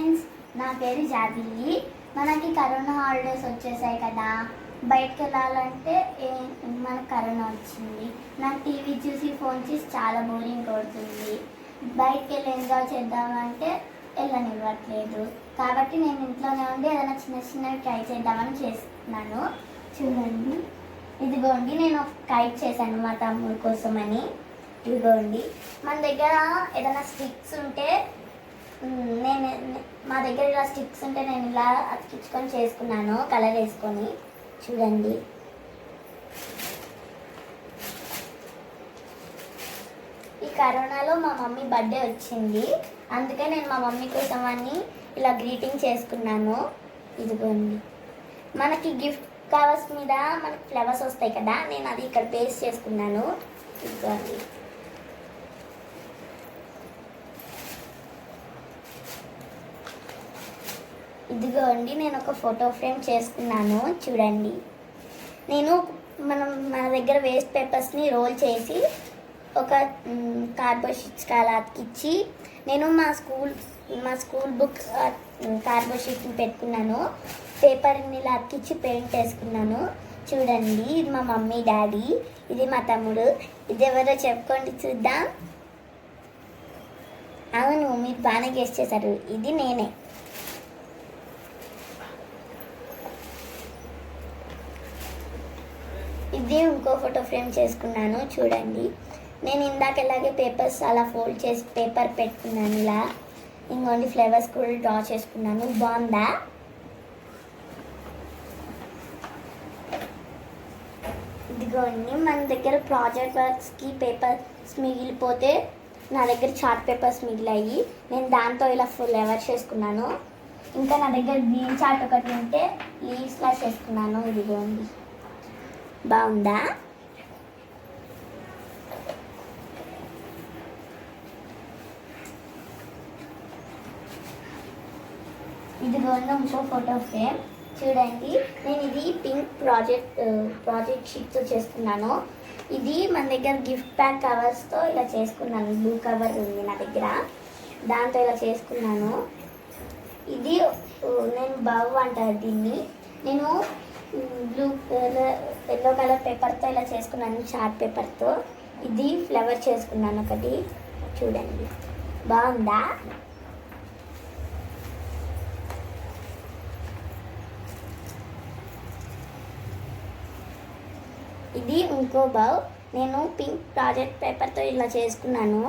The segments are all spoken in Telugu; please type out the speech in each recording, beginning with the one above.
ఫ్రెండ్స్, నా పేరు జాబిల్లి. మనకి కరోనా హాలిడేస్ వచ్చేసాయి కదా, బయటకు వెళ్ళాలంటే మనకు కరోనా వచ్చింది. నాకు టీవీ చూసి ఫోన్ చూసి చాలా బోరింగ్ కొడుతుంది. బయటకు వెళ్ళి ఎంజాయ్ చేద్దామంటే వెళ్ళనివ్వట్లేదు. కాబట్టి నేను ఇంట్లోనే ఉండి ఏదైనా చిన్న చిన్నవి ట్రై చేద్దామని చేస్తున్నాను. చూడండి, ఇదిగోండి నేను ఒక కైట్ చేశాను మా తమ్ముడు కోసమని. ఇదిగోండి, మన దగ్గర ఏదైనా స్టిక్స్ ఉంటే మా దగ్గర ఇలా స్టిక్స్ ఉంటే నేను ఇలా అతికించుకొని చేసుకున్నాను కలర్ వేసుకొని. చూడండి, ఈ కరోనాలో మా మమ్మీ బర్త్డే వచ్చింది, అందుకే నేను మా మమ్మీ కోసం అని ఇలా గ్రీటింగ్ చేసుకున్నాను. ఇదిగోండి, మనకి గిఫ్ట్ కవర్స్ మీద మనకి ఫ్లవర్స్ వస్తాయి కదా, నేను అది ఇక్కడ పేస్ట్ చేసుకున్నాను. ఇదిగోండి, ఇదిగోండి నేను ఒక ఫోటో ఫ్రేమ్ చేసుకున్నాను. చూడండి, నేను మన దగ్గర వేస్ట్ పేపర్స్ని రోల్ చేసి ఒక కార్డ్బోర్డ్ షీట్స్ అలా అతికిచ్చి నేను మా స్కూల్ బుక్ కార్డ్బోర్డ్ షీట్ని పెట్టుకున్నాను. పేపర్ని ఇలా అతికిచ్చి పెయింట్ వేసుకున్నాను. చూడండి, ఇది మా మమ్మీ డాడీ, ఇది మా తమ్ముడు. ఇది ఎవరో చెప్పుకోండి చూద్దాం. అవును, మీరు బాగానే గెస్ చేశారు, ఇది నేనే. ఇది ఇంకో ఫోటో ఫ్రేమ్ చేసుకున్నాను. చూడండి, నేను ఇందాకలాగే పేపర్స్ అలా ఫోల్డ్ చేసి పేపర్ పెట్టుకున్నాను. ఇలా ఇంకోండి ఫ్లవర్స్ కూడా డ్రా చేసుకున్నాను. బాగుందా? ఇదిగోండి, మన దగ్గర ప్రాజెక్ట్ వర్క్స్కి పేపర్స్ మిగిలిపోతే నా దగ్గర చార్ట్ పేపర్స్ మిగిలాయి, నేను దాంతో ఇలా ఫ్లవర్స్ చేసుకున్నాను. ఇంకా నా దగ్గర గ్రీన్ చార్ట్ ఒకటి ఉంటే లీవ్స్లా చేసుకున్నాను. ఇదిగోండి, బాగుందా? ఇదిగోండి ఇంకో ఫోటో ఫ్రేమ్. చూడండి, నేను ఇది పింక్ ప్రాజెక్ట్ షీట్తో చేసుకున్నాను. ఇది మన దగ్గర గిఫ్ట్ ప్యాక్ కవర్స్తో ఇలా చేసుకున్నాను. బ్లూ కవర్ ఉంది నా దగ్గర, దాంతో ఇలా చేసుకున్నాను. ఇది నేను బవ్ అంటారు దీన్ని. నేను ఎల్లో కలర్ పేపర్తో ఇలా చేసుకున్నాను, చార్ట్ పేపర్తో. ఇది ఫ్లవర్ చేసుకున్నాను ఒకటి. చూడండి, బాగుందా? ఇది ఇంకో బౌ. నేను పింక్ ప్రాజెక్ట్ పేపర్తో ఇలా చేసుకున్నాను,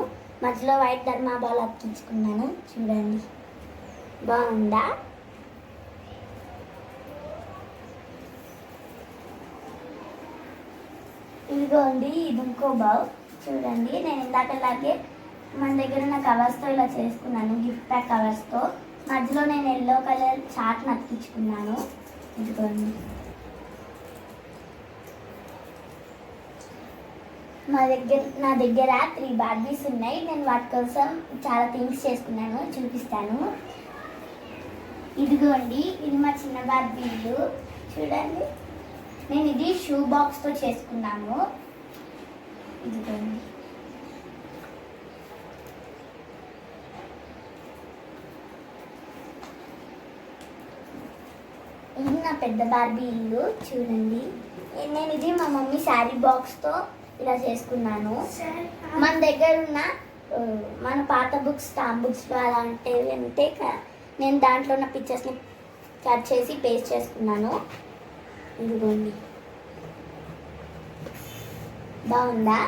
మధ్యలో వైట్ ధర్మాబాల్ అతికించుకున్నాను. చూడండి, బాగుందా? ఇదిగోండి, ఇది ఇంకో బౌ. చూడండి, నేను ఇందాకలాగే మన దగ్గర ఉన్న కవర్స్తో ఇలా చేసుకున్నాను, గిఫ్ట్ ప్యాక్ కవర్స్తో. మధ్యలో నేను ఎల్లో కలర్ చార్ట్ని అతికించుకున్నాను. ఇదిగోండి, నా దగ్గర 3 బార్బీస్ ఉన్నాయి. నేను వాటి కోసం చాలా థింగ్స్ చేసుకున్నాను, చూపిస్తాను. ఇదిగోండి, ఇది మా చిన్న బార్బీలు. చూడండి, నేను ఇది షూ బాక్స్తో చేసుకున్నాను. ఇదిగోండి, ఇది నా పెద్ద బార్బీ ఇల్లు. చూడండి, నేను ఇది మా మమ్మీ శారీ బాక్స్తో ఇలా చేసుకున్నాను. మన దగ్గర ఉన్న మన పాత బుక్స్, స్టాంప్ బుక్స్లో అలాంటివి అంటే నేను దాంట్లో ఉన్న పిక్చర్స్ని కట్ చేసి పేస్ట్ చేసుకున్నాను. ఇదిగోండి, బాగుందా?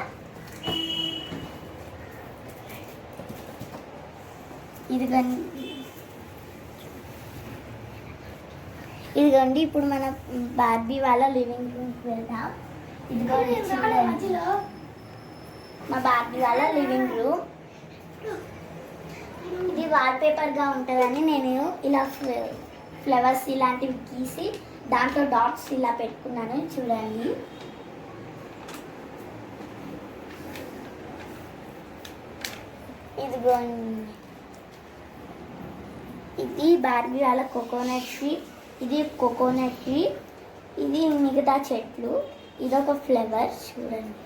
ఇదిగోండి, ఇప్పుడు మన బార్బీ వాళ్ళ లివింగ్ రూమ్కి వెళ్దాం. ఇదిగోండి, మా బార్బీ వాళ్ళ లివింగ్ రూమ్. ఇది వాల్పేపర్గా ఉంటుందని నేను ఇలా ఫ్లవర్స్ ఇలాంటివి గీసి దాంట్లో డాట్స్ ఇలా పెట్టుకున్నాను. చూడండి, ఇదిగోండి, ఇది బార్బీ వాళ్ళ కోకోనట్ ట్రీ. ఇది కోకోనట్ ట్రీ, ఇది మిగతా చెట్లు, ఇదొక ఫ్లవర్. చూడండి,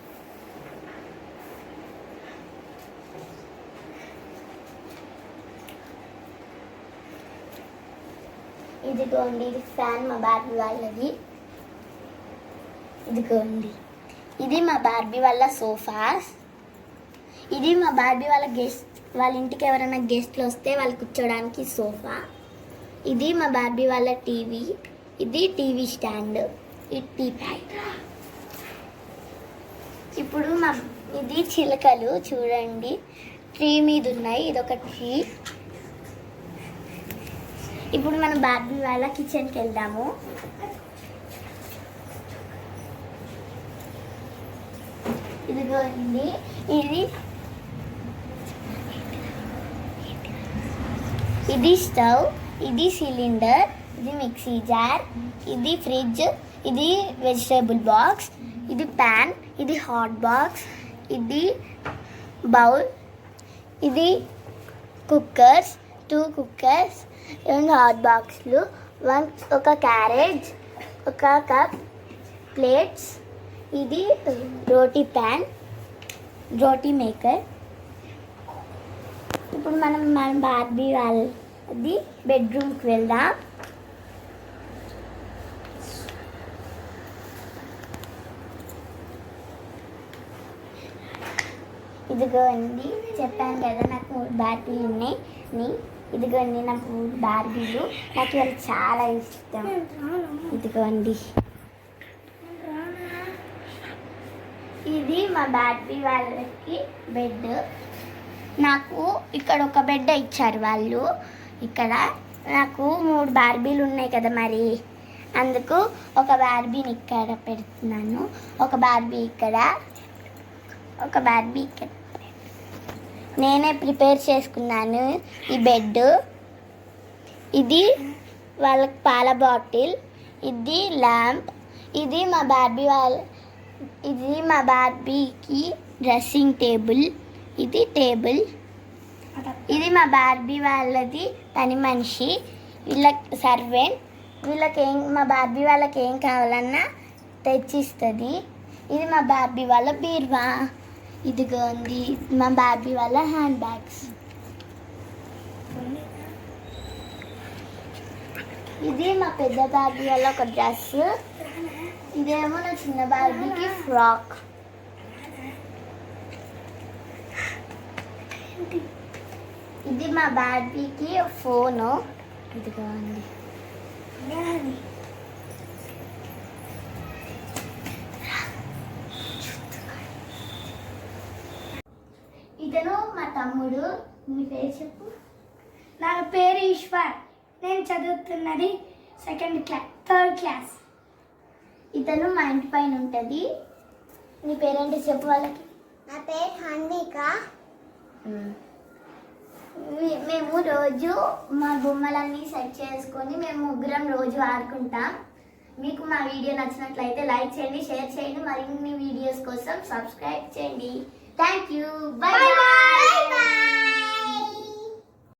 ఇదిగోండి ఇది ఫ్యాన్ మా బార్బీ వాళ్ళది. ఇదిగోండి ఇది మా బార్బీ వాళ్ళ సోఫాస్. ఇది మా బార్బీ వాళ్ళ ఇంటికి ఎవరైనా గెస్ట్లు వస్తే వాళ్ళు కూర్చోడానికి సోఫా. ఇది మా బార్బీ వాళ్ళ టీవీ. ఇది టీవీ స్టాండ్. ఇది టీ ప్యాక్. ఇప్పుడు ఇది చిలకలు చూడండి ట్రీ మీద ఉన్నాయి. ఇదొక ట్రీ. ఇప్పుడు మనం బార్బీ వాళ్ళ కిచెన్కి వెళ్దాము. ఇదిగోండి ఇది స్టవ్, ఇది సిలిండర్, ఇది మిక్సీ జార్, ఇది ఫ్రిడ్జ్, ఇది వెజిటేబుల్ బాక్స్, ఇది ప్యాన్, ఇది హాట్ బాక్స్, ఇది బౌల్, ఇది కుక్కర్స్, 2 కుక్కర్స్, 2 హాట్ బాక్స్లు, ఒక క్యారేజ్, ఒక కప్, ప్లేట్స్, ఇది రోటీ ప్యాన్, రోటీ మేకర్. ఇప్పుడు మన బార్బీ వాళ్ళది బెడ్రూమ్కి వెళ్దాం. ఇదిగోండి చెప్పాను కదా నాకు 3 బార్బీలు ఉన్నాయి. ఇదిగోండి నాకు 3 బార్బీలు. నాకు ఇవాళ చాలా ఇష్టం. ఇదిగోండి ఇది మా బార్బీ వాళ్ళకి బెడ్. నాకు ఇక్కడ ఒక బెడ్ ఇచ్చారు వాళ్ళు. ఇక్కడ నాకు 3 బార్బీలు ఉన్నాయి కదా, మరి అందుకు ఒక బార్బీని ఇక్కడ పెడుతున్నాను, ఒక బార్బీ ఇక్కడ, ఒక బార్బీ ఇక్కడ. నేనే ప్రిపేర్ చేసుకున్నాను ఈ బెడ్. ఇది వాళ్ళకి పాల బాటిల్, ఇది ల్యాంప్, ఇది మా బార్బీకి డ్రెస్సింగ్ టేబుల్, ఇది టేబుల్. ఇది మా బార్బీ వాళ్ళది పని మనిషి, వీళ్ళ సర్వెంట్. మా బార్బీ వాళ్ళకి ఏం కావాలన్నా తెచ్చిస్తుంది. ఇది మా బార్బీ వాళ్ళ బీరువా. ఇదిగోండి మా బార్బీ వాళ్ళ హ్యాండ్ బ్యాగ్స్. ఇది మా పెద్ద బార్బీ వాళ్ళ ఒక డ్రెస్. ఇదేమో నా చిన్న బార్బీకి ఫ్రాక్. ఇది మా బార్బీకి ఫోను. ఇదిగోండి ఇతను మా తమ్ముడు. నీ పేరు చెప్పు. నా పేరు ఈశ్వర్. నేను చదువుతున్నది 3rd క్లాస్. ఇతను మా ఇంటి పైన ఉంటుంది. నీ పేరేంటి చెప్పు వాళ్ళకి. నా పేరు హన్విక. మేము రోజు మా బొమ్మలన్నీ సెట్ చేసుకొని మేము ముగ్గురం రోజు ఆడుకుంటాం. మీకు మా వీడియో నచ్చినట్లయితే లైక్ చేయండి, షేర్ చేయండి, మరిన్ని వీడియోస్ కోసం సబ్స్క్రైబ్ చేయండి. Thank you. Bye bye.